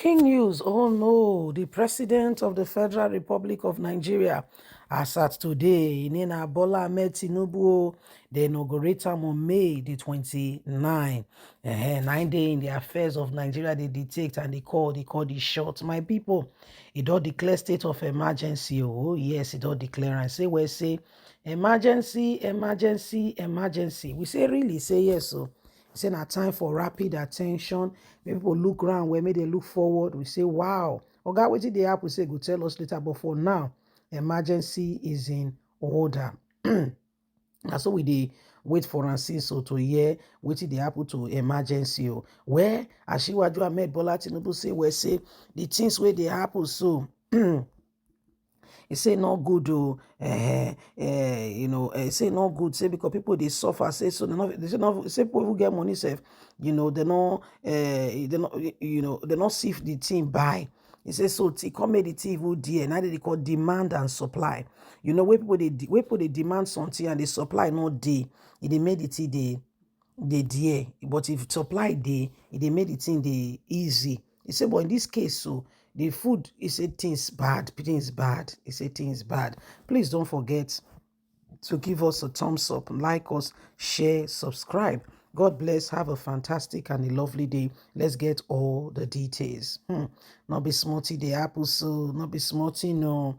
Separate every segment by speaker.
Speaker 1: Shocking news. Oh no, the President of the Federal Republic of Nigeria, as at today, Nina Bola Ahmed Tinubu, they inaugurate him on May the 29th. 9 days in the affairs of Nigeria, they detect and they call the shot. My people, it don't declare state of emergency. Oh, yes, it don't declare and say, well, say, emergency, emergency, emergency. We say, really, say yes, so. Say na time for rapid attention. Make people look around where may they look forward. We say, wow. Oga, wetin dey happen? Say go tell us later. But for now, emergency is in order. And so we dey wait for so to hear wetin dey happen to emergency. Where Asiwaju Ahmed Bola Tinubu say, we say the things where they happen so. He say not good, say not good, say because people they suffer, say so they say not say people who get money, say they not they not see if the team buy. He says so it come make the team who dear. Now they call demand and supply. Where people they demand something and the supply not day, it made the tea they dear. But if supply day, it made the thing they easy. He said, but in this case, so the food is a things bad, things bad. He said things bad. Please don't forget to give us a thumbs up, like us, share, subscribe. God bless. Have a fantastic and a lovely day. Let's get all the details. Not be smarty the apple, so not be smarty, no.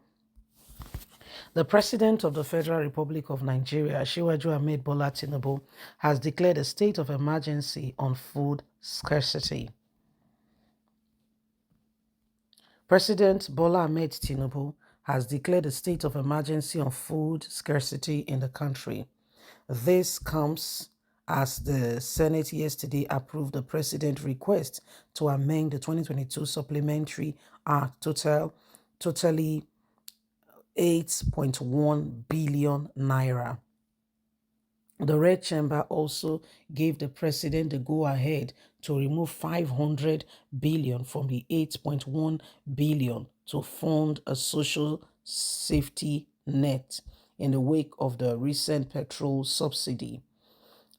Speaker 1: The President of the Federal Republic of Nigeria, Asiwaju Ahmed Bola Tinubu, has declared a state of emergency on food scarcity. President Bola Ahmed Tinubu has declared a state of emergency on food scarcity in the country. This comes as the Senate yesterday approved the president's request to amend the 2022 Supplementary Act totally 8.1 billion naira. The Red Chamber also gave the president the go-ahead to remove 500 billion from the 8.1 billion to fund a social safety net in the wake of the recent petrol subsidy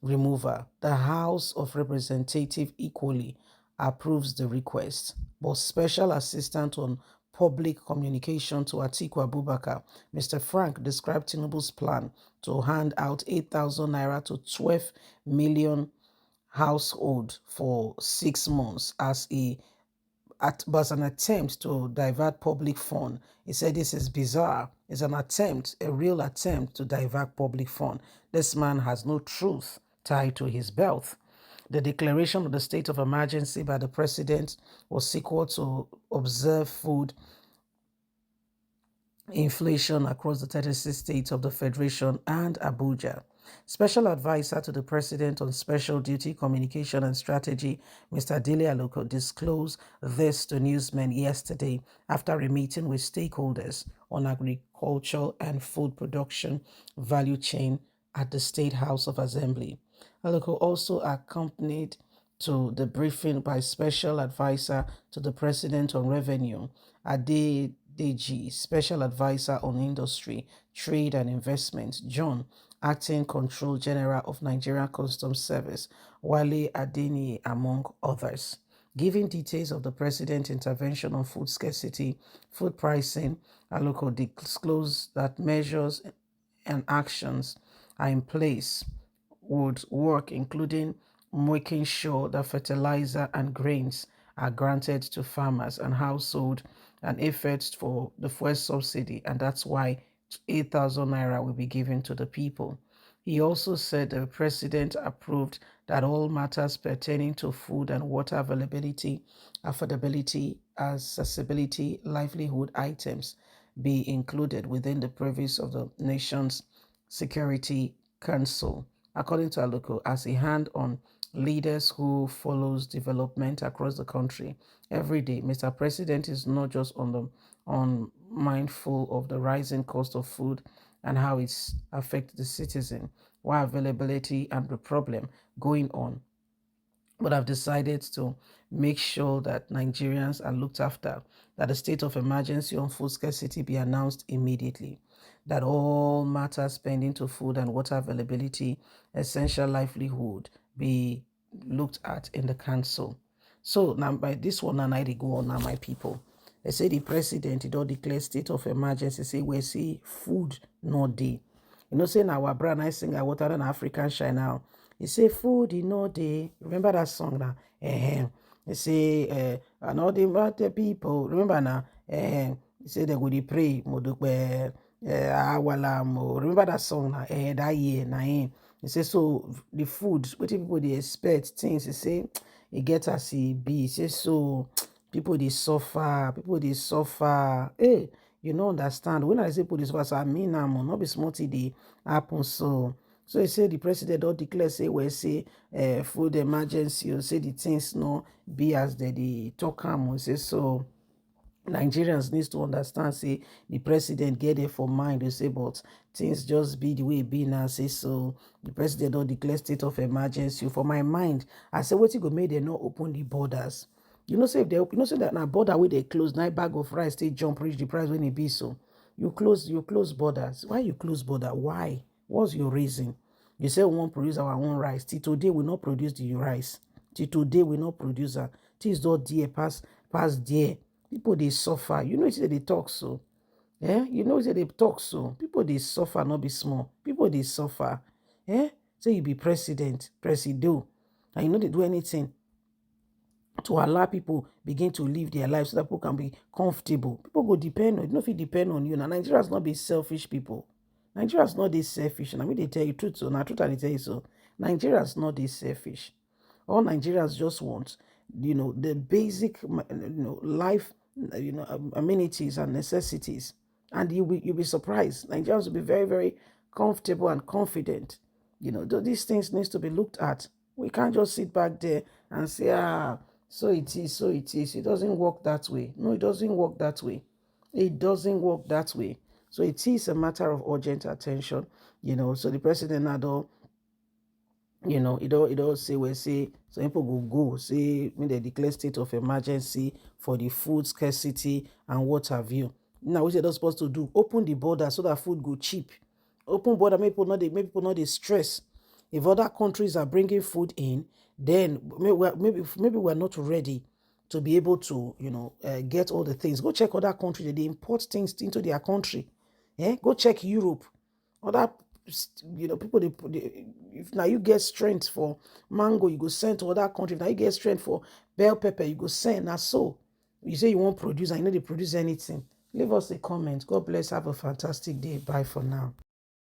Speaker 1: removal. The House of Representatives equally approves the request, but Special Assistant on Public Communication to Atiku Abubakar, Mr. Frank, described Tinubu's plan to hand out 8,000 naira to 12 million households for 6 months as an attempt to divert public fund. He said this is bizarre. It's an attempt, a real attempt to divert public fund. This man has no truth tied to his belt. The declaration of the state of emergency by the president was equal to observe food inflation across the 36 states of the Federation and Abuja. Special Advisor to the President on Special Duty Communication and Strategy, Mr. Dele Aloko, disclosed this to newsmen yesterday after a meeting with stakeholders on agriculture and food production value chain at the State House of Assembly. Aloko also accompanied to the briefing by Special Advisor to the President on Revenue, Adedeji, Special Advisor on Industry, Trade and Investment, John, Acting Control General of Nigerian Customs Service, Wale Adeni, among others. Giving details of the President's intervention on food scarcity, food pricing, Aloko disclosed that measures and actions are in place would work, including making sure that fertilizer and grains are granted to farmers and households and efforts for the fuel subsidy, and that's why 8,000 naira will be given to the people. He also said the president approved that all matters pertaining to food and water availability, affordability, accessibility, livelihood items be included within the purview of the nation's Security Council. According to Aloko, as a hand on leaders who follows development across the country every day, Mr. President is not just mindful of the rising cost of food and how it affects the citizen, while availability and the problem going on. But I've decided to make sure that Nigerians are looked after, that a state of emergency on food scarcity be announced immediately, that all matters pertaining to food and water availability, essential livelihood, be looked at in the council. So now by this one and I they go on now, my people. They say the president he don't declare state of emergency. Say we see food no day. You know, saying our brand I sing I water than African shine now. He say food in no day. Remember that song now? They say and all the people. Remember now? He say they go to pray. Remember that song now? That year now. He say so the food. What people they expect things. He say e get as e be. Say so people dey suffer, hey, you no understand when I say people dey suffer, so I mean am, no be small thing dey happen. So he say the president don declare say well say food emergency, or say the things no be as they dey talk am. Say so Nigerians needs to understand, say the president get there for mind. They say, but things just be the way it be now. Say so the president don't declare state of emergency. For my mind, I say, what you go make them not open the borders? You know, say if they open, you know, say that now border where they close, now bag of rice they jump reach the price when it be so. You close borders. Why you close border? Why? What's your reason? You say we won't produce our own rice. Till today we not produce the rice. Till today we not produce her. Things don't dear pass there. People they suffer. You know say they talk so. You know say they talk so. People they suffer, not be small. People they suffer. Say you be president, presido, and you know they do anything to allow people begin to live their lives so that people can be comfortable. People go depend on you. Know if it depend on you. Now Nigerians not be selfish people. Nigerians not this selfish. And I mean they tell you truth so. Now truth and they tell you so. Nigerians not this selfish. All Nigerians just want, the basic, life, amenities and necessities. And you'll be surprised. Nigerians will be very, very comfortable and confident. These things needs to be looked at. We can't just sit back there and say, so it is, so it is. It doesn't work that way. No, it doesn't work that way. It doesn't work that way. So it is a matter of urgent attention. So the president now it don't say we say some people go say when they declare state of emergency for the food scarcity and what have you. Now what they not supposed to do? Open the border so that food go cheap. Open border, make people not they stress. If other countries are bringing food in, then maybe we're not ready to be able to get all the things. Go check other countries that they import things into their country. Go check Europe. Other people they if now you get strength for mango, you go send to other country. If now you get strength for bell pepper, you go send. Now so you say you won't produce and you know they produce anything. Leave us a comment. God bless. Have a fantastic day. Bye for now.